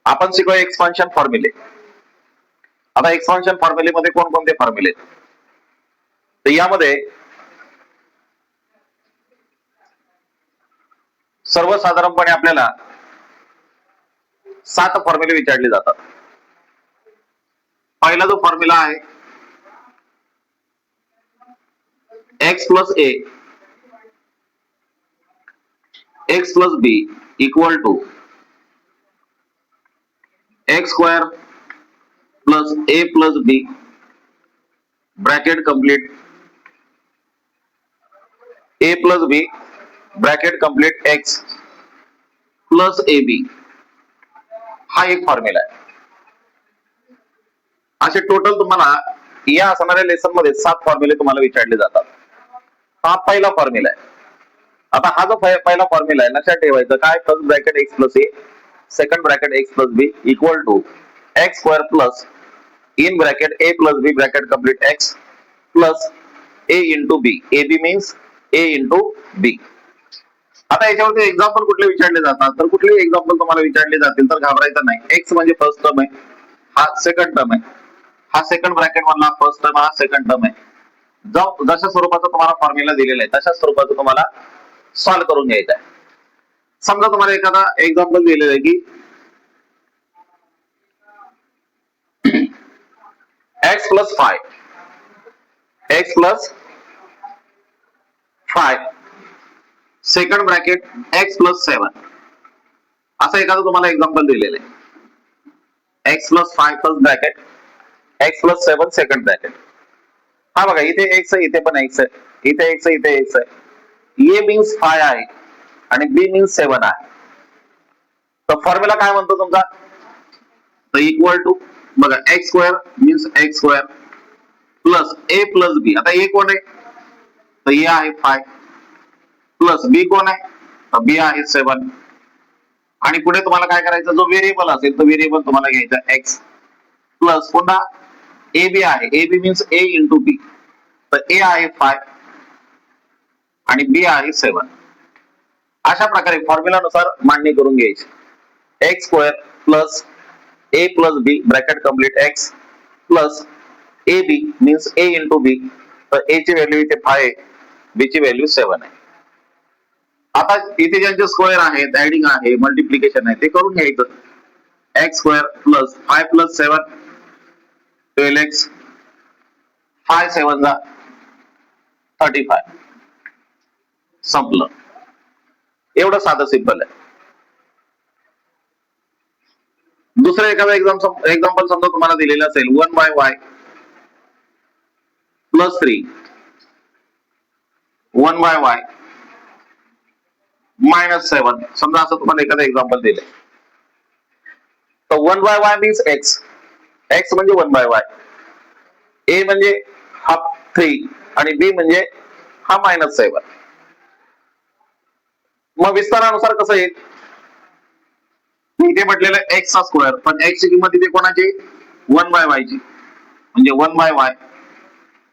आपण शिकूया एक्सपान्शन फॉर्म्युले. आता एक्सपान्शन फॉर्म्युलेमध्ये कोणकोणते फॉर्म्युले? तर यामध्ये सर्वसाधारणपणे आपल्याला 7 फॉर्म्युले विचारले जातात. पहिला जो फॉर्म्युला आहे x plus a x plus b equal to x square plus a plus b bracket complete a plus b bracket complete x plus ab हा एक फॉर्म्युला आहे. असे टोटल तुम्हाला या असणाऱ्या लेसन मध्ये 7 फॉर्म्युले तुम्हाला विचारले जातात. हा पहिला फॉर्म्युला आहे. आता हा जो पहिला फॉर्म्युला आहे लक्षात ठेवायचं काय, first bracket x plus a second bracket x plus b equal to x square plus in bracket a plus b bracket complete x plus a into b. ab means a into b. आता याच्यावरती example कुठले विचारले जातात, तर कुठले example तुम्हाला विचारले जातील तर घाबरायचं नाही. x म्हणजे फर्स्ट टर्म आहे, हा सेकंड टर्म आहे, हा सेकंड ब्रॅकेट मधला फर्स्ट टर्म, हा सेकंड टर्म आहे. जशा स्वरूपाचा तुम्हाला फॉर्म्युला दिलेला आहे तशा स्वरूपाचं तुम्हाला सॉल्व्ह करून घ्यायचं आहे. समजा तुम्हाला एखादा एक्झाम्पल दिलेलं आहे की x plus 5 second bracket x plus 7 असं एखादं तुम्हाला एक्झाम्पल दिलेलं आहे. x plus 5 first bracket x plus 7 second bracket. हा बघा इथे x आहे, इथे पण x आहे, इथे x आहे, इथे x आहे. a मीन्स 5 आहे आणि b मीन्स 7 आहे. तर फॉर्म्युला काय म्हणतो तुमचा, तर इक्वल टू बघा x square means x square plus a plus b. आता a कोण आहे, तर a आहे 5 प्लस b कोण आहे, तर b आहे 7. आणि पुढे तुम्हाला काय करायचं, जो व्हेरिएबल असेल तो व्हेरिएबल तुम्हाला घ्यायचा x प्लस पुन्हा ab आहे, ab means a into b. तर a आहे 5 आणि b आहे 7. अशा प्रकारे फॉर्म्युला नुसार मांडणी करून घ्यायची. x square plus a plus b bracket complete x plus ab means a into b. तर a ची व्हॅल्यू इथे 5 आहे, b ची व्हॅल्यू 7 आहे. आता इथे ज्यांचे स्क्वेअर आहेत, ऍडिंग आहे, मल्टिप्लिकेशन आहे ते करून घ्यायचं. x square plus 5 plus 7 12x 5 7 जा 35. संपलं. एवढं साधं सिंपल आहे. दुसरं एखादा एक्झाम्पल समजा तुम्हाला दिलेलं असेल 1 by y plus 3 1 by y minus 7. समजा असं तुम्हाला एखादं एक्झाम्पल दिलंय. तर 1 बाय y मीन्स x म्हणजे 1 बाय y, a म्हणजे हा 3 आणि b म्हणजे हा मायनस 7. मग विस्तारानुसार कसं येईल, इथे म्हटलेलं x चा स्क्वेअर, पण x ची किंमत इथे कोणाची 1 बाय y ची, म्हणजे 1 by y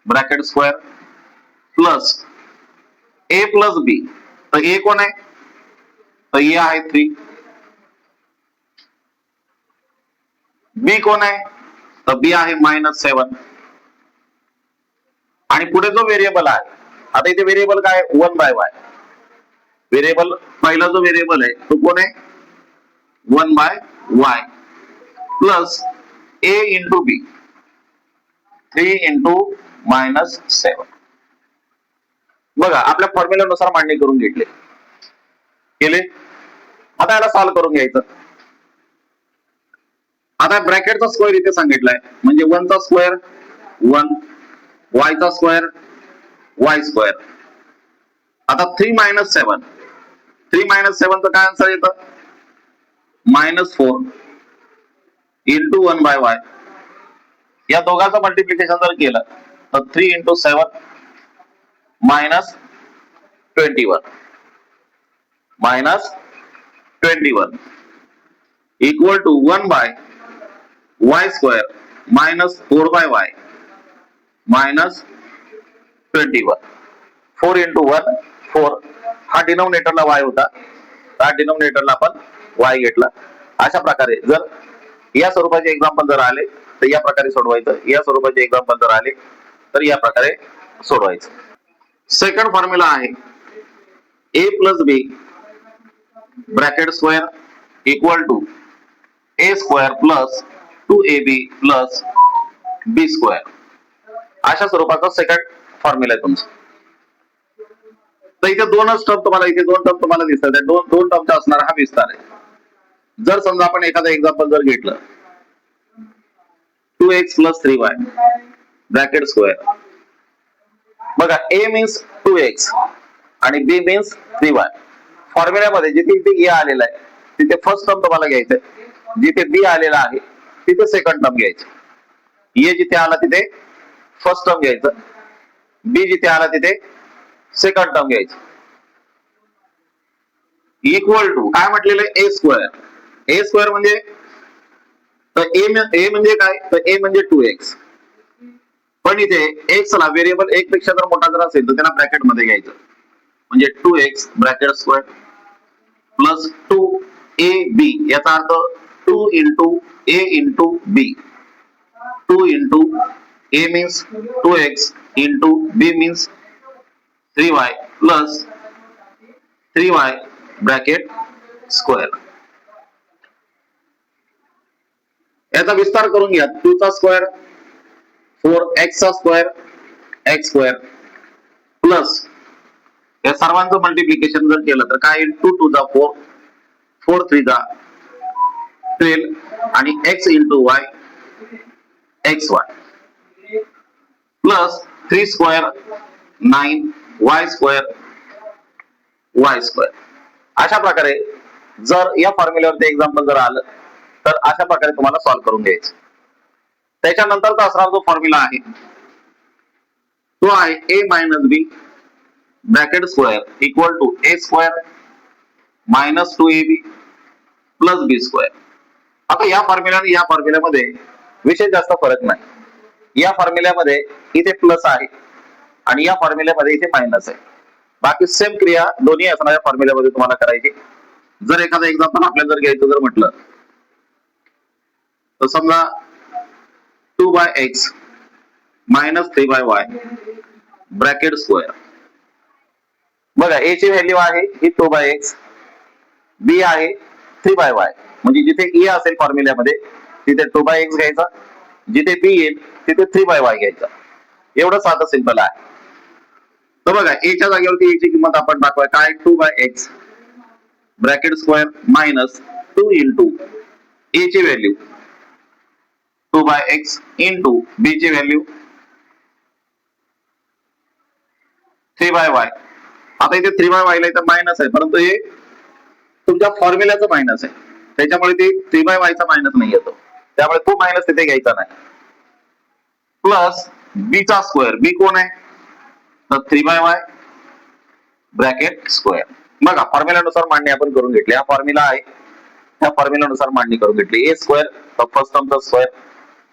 bracket square plus a plus b. तर a कोण आहे, तर a आहे 3. b कोण आहे, तर b आहे मायनस 7. आणि पुढे जो व्हेरिएबल आहे, आता इथे व्हेरिएबल काय 1 बाय y. व्हेरिएबल पहिला जो व्हेरिएबल आहे तो कोण आहे 1 by y plus a into b 3 into minus 7. बघा आपल्या फॉर्म्युल्यानुसार मांडणी करून केले. आता याला सॉल्व्ह करून घ्यायचं. आता ब्रॅकेटचा स्क्वेअर इथे सांगितलाय, म्हणजे 1 चा स्क्वेअर 1, y चा स्क्वेअर y स्क्वेअर. आता 3 मायनस 7 चं काय आन्सर येतं, मायनस 4 इंटू 1 बाय y. या दोघांचं मल्टिप्लिकेशन जर केलं तर 3 into 7 minus 21 equal to 1 by y square minus 4 by y minus 21. 4 into 1 4. हा डिनोमिनेटरला y होता, त्या डिनोमिनेटरला आपण y घेतला. अशा प्रकारे जर या स्वरूपाचे एक्झाम्पल जर आले तर या प्रकारे सोडवायचं, या स्वरूपाचे एक्झाम्पल जर आले तर या प्रकारे सोडवायचं. सेकंड फॉर्म्युला आहे A plus B bracket square equal to A square plus 2ab plus B square. अशा स्वरूपाचा सेकंड फॉर्म्युला आहे तुमचा. तर इथे दोनच टर्म तुम्हाला, इथे दोन टर्म तुम्हाला दिसतात, दोन टर्मचा असणारा हा विस्तार आहे. जर समजा आपण एखादा एक्झाम्पल जर घेतलं 2x plus 3y bracket square. बघा a मीन्स 2x आणि b मीन्स 3y. फॉर्म्युल्यामध्ये जिथे इथे a आलेला आहे तिथे फर्स्ट टर्म तुम्हाला घ्यायचंय, जिथे b आलेला आहे तिथे सेकंड टर्म घ्यायचं. a जिथे आला तिथे फर्स्ट टर्म घ्यायचं, b जिथे आला तिथे सेकंड टर्म घ्यायचं. इक्वल टू काय म्हटलेलं आहे, ए स्क्वेअर. ए स्क्वेअर म्हणजे ए म्हणजे काय, तर ए म्हणजे 2x. पण इथे x ला व्हेरिएबल एक पेक्षा जर मोठा जर असेल तर त्यांना ब्रॅकेट मध्ये घ्यायचं, म्हणजे 2x bracket square plus 2ab, याचा अर्थ 2 into a into b. 2 into a means 2x into b means 3y plus 3y bracket square. याचा विस्तार करून घ्या. 2 चा स्क्वेअर 4x चा स्क्वेअर x स्क्वेअर प्लस या सर्वांचं मल्टिप्लिकेशन जर केलं तर काय, 2 2 जा 4, 4 3 जा 12 आणि x into y xy plus 3 square 9 y square y square. अशा प्रकारे जर या फॉर्म्युल्यावरती एक्झाम्पल जर आलं तर अशा प्रकारे तुम्हाला सॉल्व्ह करून घ्यायचं. त्याच्यानंतरचा असणारा जो फॉर्म्युला आहे तो आहे a minus b bracket square equal to A square minus 2ab plus B square. आता या फॉर्म्युला आणि या फॉर्म्युल्यामध्ये विशेष जास्त फरक नाही. या फॉर्म्युल्यामध्ये इथे प्लस आहे आणि या फॉर्म्युल्यामध्ये इथे मायनस आहे. बाकी सेम क्रिया दोन्ही असणाऱ्या फॉर्म्युल्यामध्ये तुम्हाला करायची. जर एखादा एक्झाम्पल आपल्याला जर घ्यायचं जर म्हटलं तर समजा 2x minus 3y bracket square. बघा a ची व्हॅल्यू आहे ही 2x, b आहे 3y, म्हणजे जिथे e असेल फॉर्म्युल्यामध्ये तिथे 2x घ्यायचा, जिथे b येईल तिथे 3y घ्यायचा. एवढं साधं सिंपल आहे. तर बघा a च्या जागेवरती a ची किंमत आपण दाखवाय काय, 2x bracket square minus 2 into a ची व्हॅल्यू 2x इंटू b ची व्हॅल्यू 3y. आता इथे 3y ला इथे मायनस आहे, परंतु हे तुमच्या फॉर्म्युल्याचं मायनस आहे, त्याच्यामुळे ते 3y चा मायनस नाही येतो, त्यामुळे तो मायनस तिथे घ्यायचा नाही. प्लस b चा स्क्वेअर, b कोण आहे तर 3y ब्रॅकेट स्क्वेअर. बघा फॉर्म्युल्यानुसार मांडणी आपण करून घेतली. हा फॉर्म्युला आहे, त्या फॉर्म्युल्यानुसार मांडणी करून घेतली. ए स्क्वेअर तर फर्स्ट टर्मचा स्क्वेअर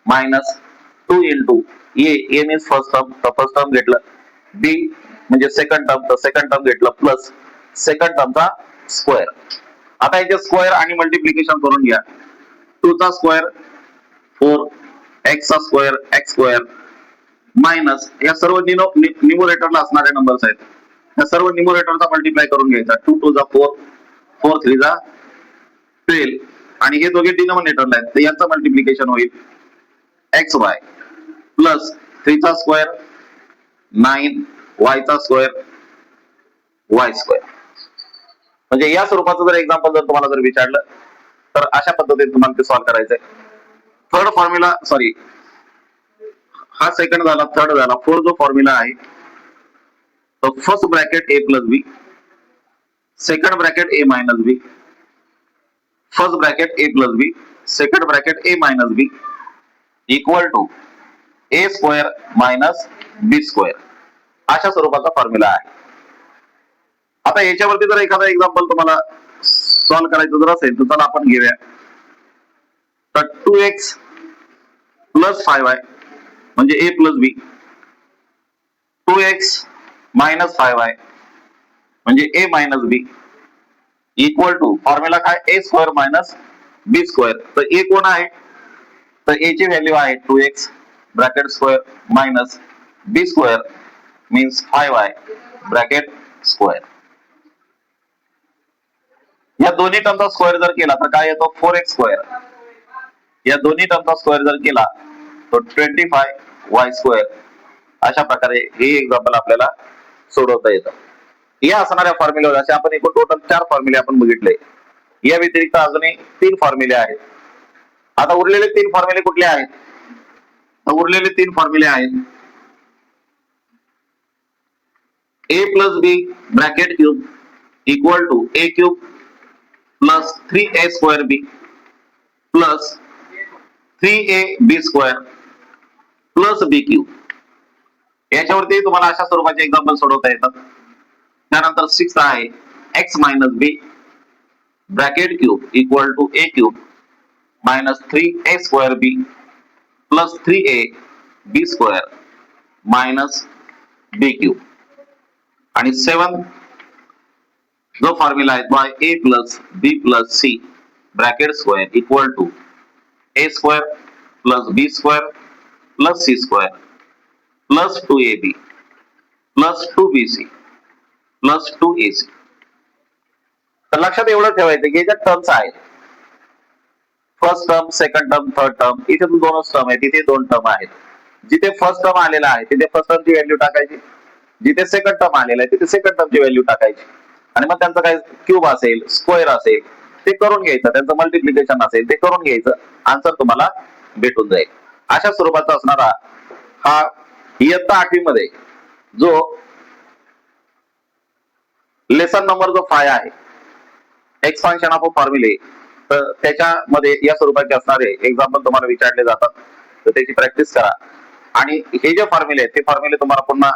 मायनस 2 इंटू ए मीन्स फर्स्ट टर्म तर फर्स्ट टर्म घेतलं, बी म्हणजे सेकंड टर्म तर सेकंड टर्म घेतलं प्लस सेकंड टर्मचा स्क्वेअर. आता याचे स्क्वेअर आणि मल्टिप्लिकेशन करून घ्या. 2 चा स्क्वेअर 4, x चा स्क्वेअर x स्क्वेअर मायनस या सर्व न्यूमरेटरला असणारे नंबर्स आहेत, या सर्व न्यूमरेटरचा मल्टिप्लाय करून घ्यायचा. 2 2 जा 4, 4 3 जा 12 आणि हे दोघे डिनॉमिनेटरला आहेत तर यांचं मल्टिप्लिकेशन होईल xy प्लस 3 चा स्क्वेअर 9 y चा स्क्वेअर y स्क्वेअर. म्हणजे या स्वरूपाचं जर एक्झाम्पल जर तुम्हाला जर विचारलं तर अशा पद्धतीने तुम्हाला ते सॉल्व्ह करायचंय. थर्ड फॉर्म्युला सॉरी हा सेकंड झाला, थर्ड झाला. फोर्थ जो फॉर्म्युला आहे तो first bracket a plus b, second bracket a minus b, first bracket a plus b, second bracket a minus b equal to a square minus B square. अशा स्वरूपाचा formula आहे. आता याच्यावरती जर एखादा एक्झाम्पल तुम्हाला सॉल्व्ह करायचं जर असेल तर चला आपण घेऊया. तर 2x प्लस 5y म्हणजे a plus B, 2x minus 5y म्हणजे a minus b equal to formula काय, a square minus B square. तर ए कोण आहे, तर ए ची व्हॅल्यू आहे 2x ब्रॅकेट स्क्वेअर मायनस बी square means 5y bracket square. या दोन्ही टर्मचा स्क्वेअर जर केला तर काय येतो 4x स्क्वेअर. या दोन्ही टर्मचा स्क्वेअर जर केला तो 25y स्क्वेअर. अशा प्रकारे हे एक्झाम्पल आपल्याला सोडवता येतं. या असणाऱ्या फॉर्म्युला असे आपण एकूण टोटल 4 फॉर्म्युले आपण बघितले. या व्यतिरिक्त अजूनही 3 फॉर्म्युले आहेत. आता उरलेले 3 फॉर्म्युले कुठले आहेत, तर उरलेले 3 फॉर्म्युले आहेत a plus B bracket cube equal to a cube plus 3a square b plus 3a b square plus b cube. याच्यावरती तुम्हाला अशा स्वरूपाचे एक्झाम्पल सोडवता येतात. त्यानंतर 6 आहे x minus b bracket cube equal to a cube minus 3a square b plus 3a b square minus b cube. आणि 7 जो फॉर्म्युला आहे तो आहे a plus b plus c bracket square equal to a square plus B square plus c square plus 2ab plus 2bc plus 2ac. तर लक्षात एवढं ठेवायचं की याच्यात टर्म्स आहेत. First term, second term, third term. इथे 2च टर्म आहेत, इथे 2 टर्म आहेत. जिथे फर्स्ट टर्म आलेला आहे तिथे फर्स्ट टर्मची व्हॅल्यू टाकायची, जिथे सेकंड टर्म आलेला आहे तिथे सेकंड टर्मची व्हॅल्यू टाकायची. आणि मग त्यांचं काय क्यूब असेल, स्क्वेअर असेल ते करून घ्यायचं, त्यांचं मल्टिप्लिकेशन असेल ते करून घ्यायचं, आन्सर तुम्हाला भेटून जाईल. अशा स्वरूपाचा असणारा हा इयत्ता 8वी मध्ये जो लेसन नंबर जो 5 आहे एक्सपान्शन ऑफ फॉर्म्युले, तर त्याच्यामध्ये या स्वरूपाचे असणारे एक्झाम्पल तुम्हाला विचारले जातात. तर त्याची प्रॅक्टिस करा. आणि हे जे फॉर्म्युले आहेत ते फॉर्म्युले तुम्हाला पुन्हा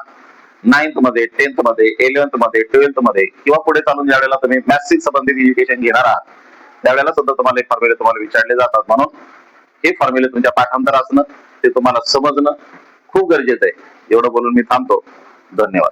9th मध्ये, 10th मध्ये, 11th मध्ये, 12th मध्ये किंवा पुढे चालून ज्या वेळेला तुम्ही मॅथ्स संबंधित एज्युकेशन घेणार आहात त्यावेळेला सुद्धा तुम्हाला हे फॉर्म्युले तुम्हाला विचारले जातात. म्हणून हे फॉर्म्युले तुमच्या पाठांतर असणं, ते तुम्हाला समजणं खूप गरजेचं आहे. एवढं बोलून मी थांबतो. धन्यवाद.